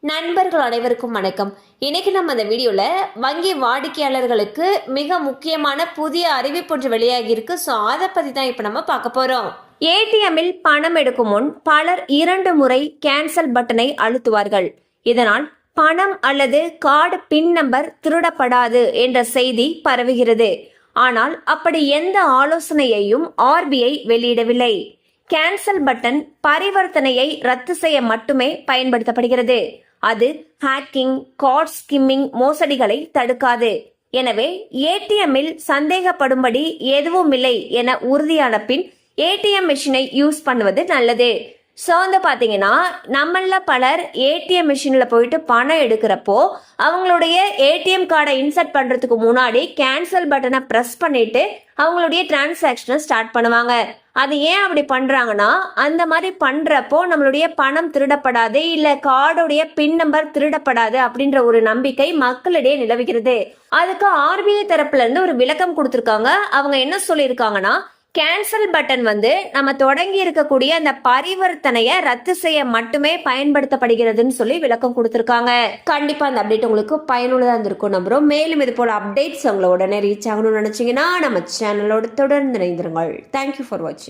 நண்பர்கள் அனைவருக்கும் வணக்கம். இன்னைக்கு நம்ம அந்த வீடியோல வங்கி வாடிக்கையாளர்களுக்கு மிக முக்கியமான புதிய அறிவிப்பு ஒன்று வெளியாகி இருக்கு. ஸோ அதை பத்தி தான் இப்ப நம்ம பார்க்க போறோம். ஏடிஎம்மில் பணம் எடுக்கும் முன் பலர் 2 முறை கேன்சல் பட்டனை அழுத்துவார்கள். இதனால் பணம் அல்லது கார்டு பின் நம்பர் திருடப்படாது என்ற செய்தி பரவுகிறது. ஆனால் அப்படி எந்த ஆலோசனையையும் ஆர்பிஐ வெளியிடவில்லை. கேன்சல் பட்டன் பரிவர்த்தனையை ரத்து செய்ய மட்டுமே பயன்படுத்தப்படுகிறது. அது ஹேக்கிங், கார்ட் ஸ்கிம்மிங் மோசடிகளை தடுக்காது. எனவே ஏடிஎம்மில் சந்தேகப்படும்படி எதுவும் இல்லை என உறுதியான பின் ஏடிஎம் மிஷினை யூஸ் பண்ணுவது நல்லது. ஸோ வந்து பார்த்தீங்கன்னா நம்மள பலர் ஏடிஎம் மிஷினில் போயிட்டு பணம் எடுக்கிறப்போ அவங்களுடைய ஏடிஎம் கார்டை இன்சர்ட் பண்ணுறதுக்கு முன்னாடி கேன்சல் பட்டனை ப்ரெஸ் பண்ணிட்டு அவங்களுடைய டிரான்சாக்ஷனை ஸ்டார்ட் பண்ணுவாங்க. அது ஏன் அப்படி பண்ணுறாங்கன்னா, அந்த மாதிரி பண்ணுறப்போ நம்மளுடைய பணம் திருடப்படாது, இல்லை கார்டுடைய பின் நம்பர் திருடப்படாது அப்படின்ற ஒரு நம்பிக்கை மக்களிடையே நிலவுகிறது. அதுக்கு ஆர்பிஐ தரப்புல இருந்து ஒரு விளக்கம் கொடுத்துருக்காங்க. அவங்க என்ன சொல்லியிருக்காங்கன்னா, கேன்சல் பட்டன் நம்ம தொடங்கி இருக்கக்கூடிய அந்த பரிவர்த்தனையை ரத்து செய்ய மட்டுமே பயன்படுத்தப்படுகிறதுன்னு சொல்லி விளக்கம் கொடுத்துருக்காங்க. கண்டிப்பா அந்த அப்டேட் உங்களுக்கு பயனுள்ளதா இருந்திருக்கும் நம்புறோம். மேலும் இது போல அப்டேட்ஸ் உங்களை உடனே ரீச் ஆகணும்னு நினைச்சீங்கன்னா நம்ம சேனலோட தொடர்ந்து இணைந்திருங்கள். தேங்க்யூ ஃபார் வாட்சிங்.